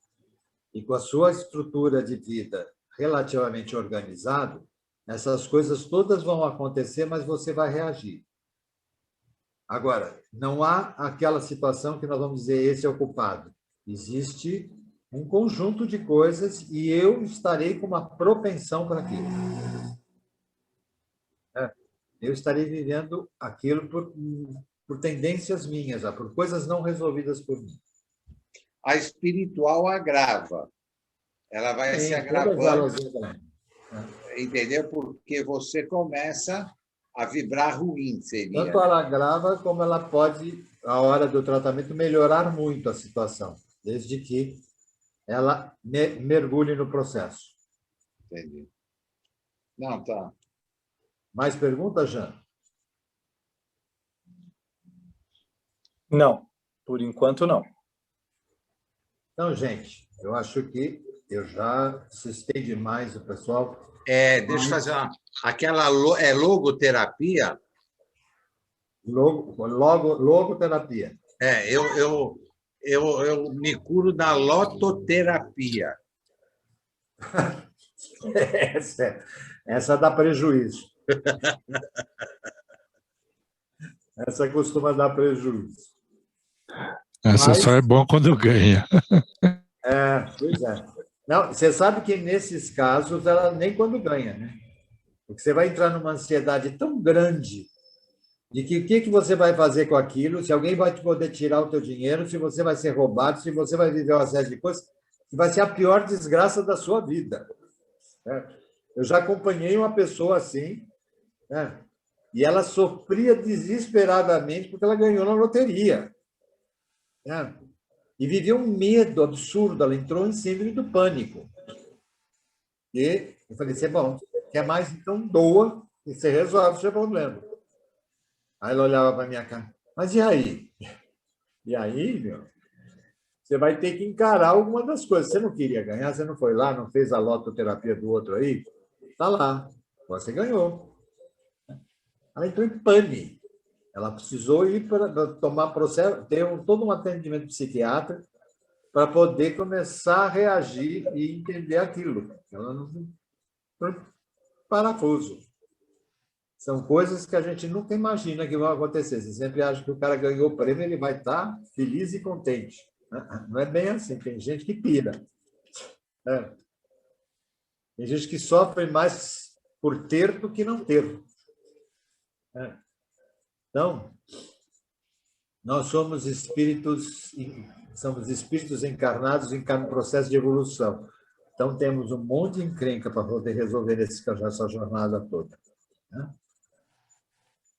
e com a sua estrutura de vida relativamente organizado, essas coisas todas vão acontecer, mas você vai reagir. Agora, não há aquela situação que nós vamos dizer esse é o culpado. Existe um conjunto de coisas e eu estarei com uma propensão para aquilo. Eu estarei vivendo aquilo por tendências minhas, por coisas não resolvidas por mim. A espiritual agrava. Ela vai se agravando, entendeu? Porque você começa a vibrar ruim, seria. Tanto ela agrava, como ela pode, à hora do tratamento, melhorar muito a situação, desde que ela mergulhe no processo. Entendi. Não, tá. Mais perguntas, Jean? Não, por enquanto não. Então, gente, eu acho que eu já assustei demais o pessoal. Deixa eu fazer aquela logoterapia. Logoterapia. Eu me curo da lototerapia. Essa dá prejuízo. Essa costuma dar prejuízo. Essa só é bom quando ganha. Pois é. Não, você sabe que nesses casos ela nem quando ganha, né? Porque você vai entrar numa ansiedade tão grande de que o que você vai fazer com aquilo, se alguém vai poder tirar o teu dinheiro, se você vai ser roubado, se você vai viver uma série de coisas, que vai ser a pior desgraça da sua vida. Eu já acompanhei uma pessoa assim, né? E ela sofria desesperadamente porque ela ganhou na loteria, né? E vivia um medo absurdo, ela entrou em síndrome do pânico. E eu falei assim, bom, quer mais? Então doa e você resolve o seu problema. Aí ela olhava para minha cara, mas e aí? E aí, meu, você vai ter que encarar alguma das coisas. Você não queria ganhar, você não foi lá, não fez a lototerapia do outro aí? Está lá, você ganhou. Ela entrou em pane. Ela precisou ir para tomar processo, ter todo um atendimento psiquiátrico para poder começar a reagir e entender aquilo. Ela não parafuso. São coisas que a gente nunca imagina que vão acontecer. Você sempre acha que o cara ganhou o prêmio, ele vai estar feliz e contente. Não é bem assim. Tem gente que pira. Tem gente que sofre mais por ter do que não ter. Então, nós somos espíritos encarnados em processo de evolução. Então, temos um monte de encrenca para poder resolver essa jornada toda.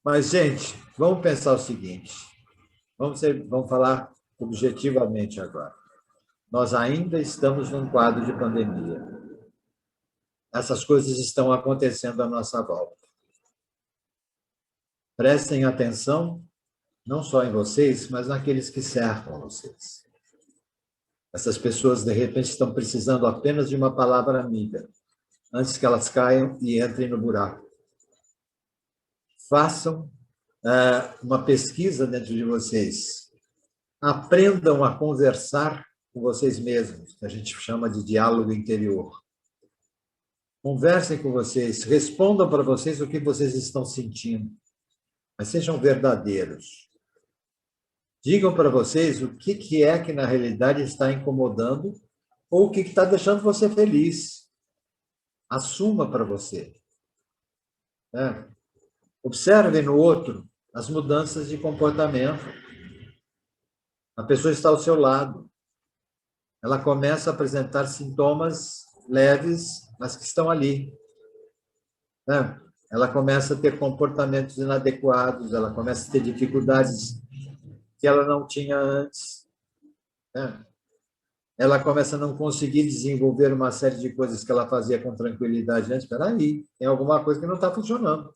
Mas, gente, vamos pensar o seguinte. Vamos falar objetivamente agora. Nós ainda estamos num quadro de pandemia. Essas coisas estão acontecendo à nossa volta. Prestem atenção, não só em vocês, mas naqueles que cercam vocês. Essas pessoas, de repente, estão precisando apenas de uma palavra amiga, antes que elas caiam e entrem no buraco. Façam uma pesquisa dentro de vocês. Aprendam a conversar com vocês mesmos, que a gente chama de diálogo interior. Conversem com vocês, respondam para vocês o que vocês estão sentindo, mas sejam verdadeiros. Digam para vocês o que é que, na realidade, está incomodando ou o que está deixando você feliz. Assuma para você. Observem no outro as mudanças de comportamento. A pessoa está ao seu lado. Ela começa a apresentar sintomas leves, mas que estão ali. Ela começa a ter comportamentos inadequados, ela começa a ter dificuldades que ela não tinha antes. Ela começa a não conseguir desenvolver uma série de coisas que ela fazia com tranquilidade antes. Espera aí, tem alguma coisa que não está funcionando.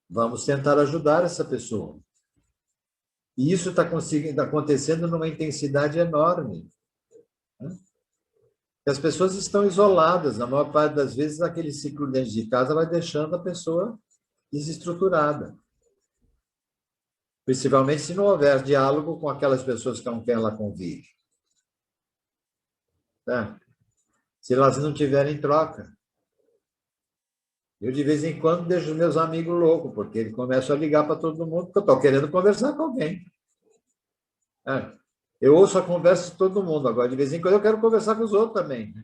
Vamos tentar ajudar essa pessoa. E isso está acontecendo numa intensidade enorme. As pessoas estão isoladas. Na maior parte das vezes, aquele ciclo dentro de casa vai deixando a pessoa desestruturada. Principalmente se não houver diálogo com aquelas pessoas com quem ela convive. Se elas não tiverem troca. Eu, de vez em quando, deixo os meus amigos loucos, porque eles começam a ligar para todo mundo, porque eu estou querendo conversar com alguém. Eu ouço a conversa de todo mundo, agora, de vez em quando, eu quero conversar com os outros também.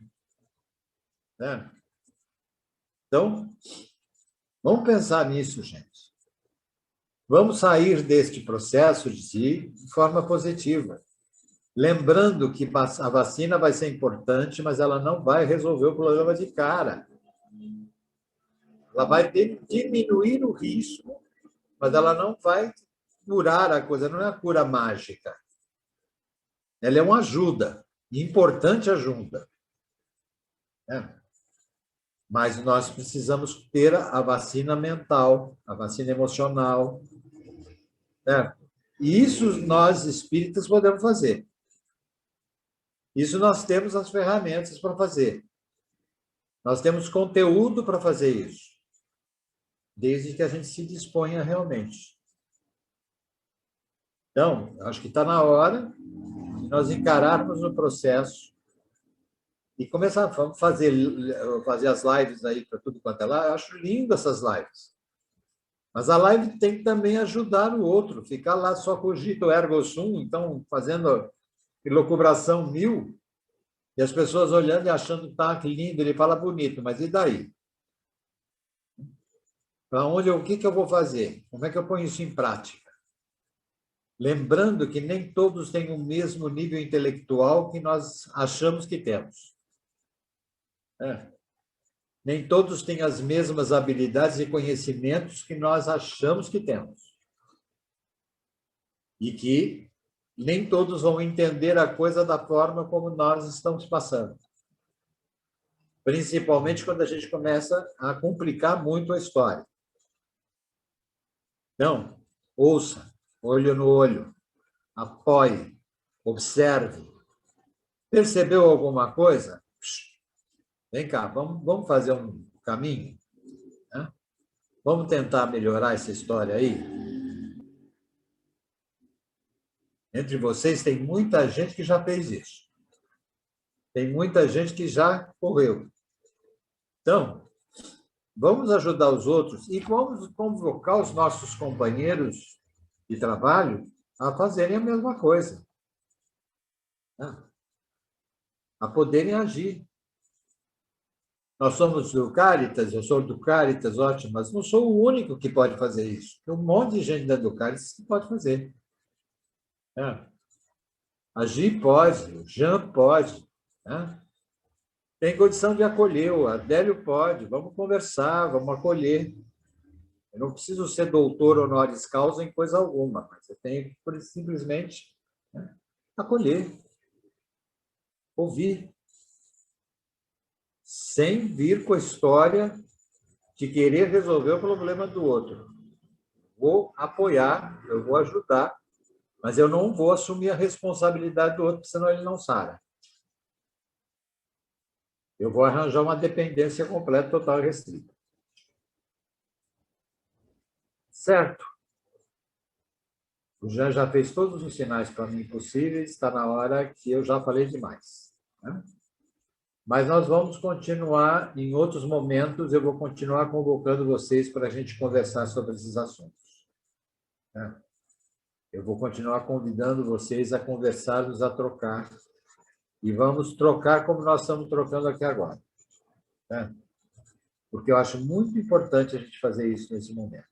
Então, vamos pensar nisso, gente. Vamos sair deste processo de forma positiva. Lembrando que a vacina vai ser importante, mas ela não vai resolver o problema de cara. Ela vai diminuir o risco, mas ela não vai curar a coisa, não é uma cura mágica. Ela é uma ajuda, importante ajuda. Mas nós precisamos ter a vacina mental, a vacina emocional. E isso nós, espíritas, podemos fazer. Isso nós temos as ferramentas para fazer. Nós temos conteúdo para fazer isso, desde que a gente se disponha realmente. Então, acho que está na hora de nós encararmos o processo e começar a fazer as lives aí para tudo quanto é lá. Eu acho lindo essas lives. Mas a live tem que também ajudar o outro, ficar lá só cogito ergo sum, então fazendo elucubração 1000, e as pessoas olhando e achando que lindo, ele fala bonito, mas e daí? Para onde, o que eu vou fazer? Como é que eu ponho isso em prática? Lembrando que nem todos têm o mesmo nível intelectual que nós achamos que temos. Nem todos têm as mesmas habilidades e conhecimentos que nós achamos que temos. E que nem todos vão entender a coisa da forma como nós estamos passando. Principalmente quando a gente começa a complicar muito a história. Então, ouça, olho no olho, apoie, observe. Percebeu alguma coisa? Vem cá, vamos fazer um caminho? Né? Vamos tentar melhorar essa história aí? Entre vocês tem muita gente que já fez isso. Tem muita gente que já correu. Então, vamos ajudar os outros e vamos convocar os nossos companheiros de trabalho a fazerem a mesma coisa. Né? A poderem agir. Nós somos do Cáritas, eu sou do Cáritas, ótimo, mas não sou o único que pode fazer isso. Tem um monte de gente do Cáritas que pode fazer. Agir pode, o Jean pode. Tem condição de acolher, o Adélio pode. Vamos conversar, vamos acolher. Eu não preciso ser doutor honoris causa em coisa alguma, mas eu tenho que simplesmente acolher, ouvir. Sem vir com a história de querer resolver o problema do outro. Vou apoiar, eu vou ajudar, mas eu não vou assumir a responsabilidade do outro, senão ele não sara. Eu vou arranjar uma dependência completa, total e restrita. Certo? O Jean já fez todos os sinais para mim possíveis, está na hora que eu já falei demais. Né? Mas nós vamos continuar, em outros momentos, eu vou continuar convocando vocês para a gente conversar sobre esses assuntos. Eu vou continuar convidando vocês a conversarmos, a trocar, e vamos trocar como nós estamos trocando aqui agora. Porque eu acho muito importante a gente fazer isso nesse momento.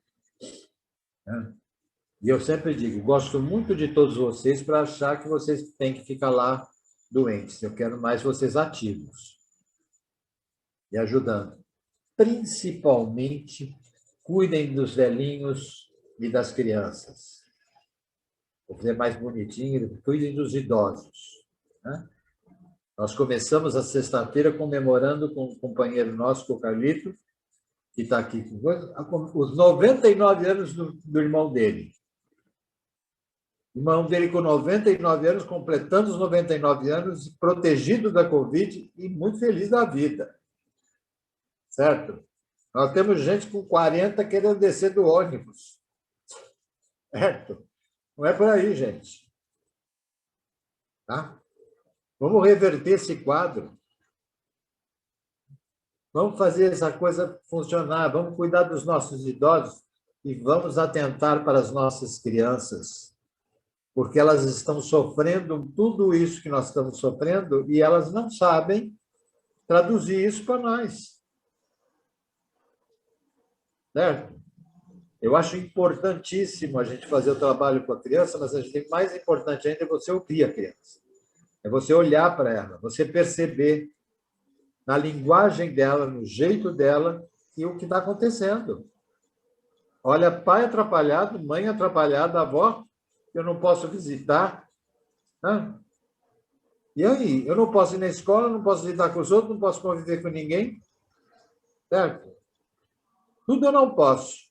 E eu sempre digo, gosto muito de todos vocês para achar que vocês têm que ficar lá doentes. Eu quero mais vocês ativos e ajudando. Principalmente, cuidem dos velhinhos e das crianças. Vou fazer mais bonitinho, cuidem dos idosos. Nós começamos a sexta-feira comemorando com um companheiro nosso, com o Carlito, que está aqui, os 99 anos do irmão dele. O irmão dele com 99 anos, completando os 99 anos, protegido da Covid e muito feliz da vida. Certo? Nós temos gente com 40 querendo descer do ônibus. Certo? Não é por aí, gente. Tá? Vamos reverter esse quadro. Vamos fazer essa coisa funcionar. Vamos cuidar dos nossos idosos e vamos atentar para as nossas crianças, porque elas estão sofrendo tudo isso que nós estamos sofrendo e elas não sabem traduzir isso para nós. Certo? Eu acho importantíssimo a gente fazer o trabalho com a criança, mas a gente, mais importante ainda é você ouvir a criança. É você olhar para ela, você perceber na linguagem dela, no jeito dela, e o que está acontecendo. Olha, pai atrapalhado, mãe atrapalhada, avó, eu não posso visitar. E aí? Eu não posso ir na escola, não posso lidar com os outros, não posso conviver com ninguém. Certo? Tudo eu não posso.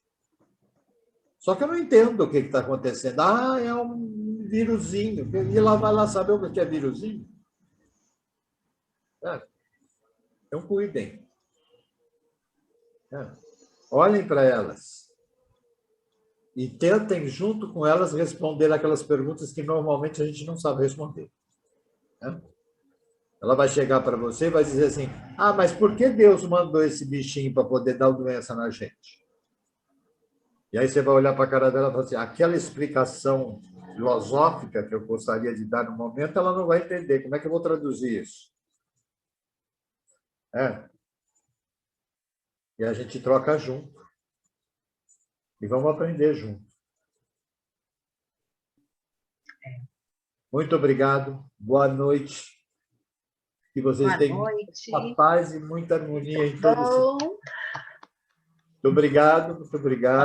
Só que eu não entendo o que está acontecendo. Ah, é um vírusinho. E lá vai lá saber o que é vírusinho. Então, cuidem. Olhem para elas. E tentem, junto com elas, responder aquelas perguntas que normalmente a gente não sabe responder. Ela vai chegar para você e vai dizer assim, ah, mas por que Deus mandou esse bichinho para poder dar doença na gente? E aí você vai olhar para a cara dela e falar assim, aquela explicação filosófica que eu gostaria de dar no momento, ela não vai entender. Como é que eu vou traduzir isso? E a gente troca junto. E vamos aprender junto. Muito obrigado. Boa noite. Que vocês tenham muita paz e muita harmonia em todos. Muito obrigado, muito obrigado.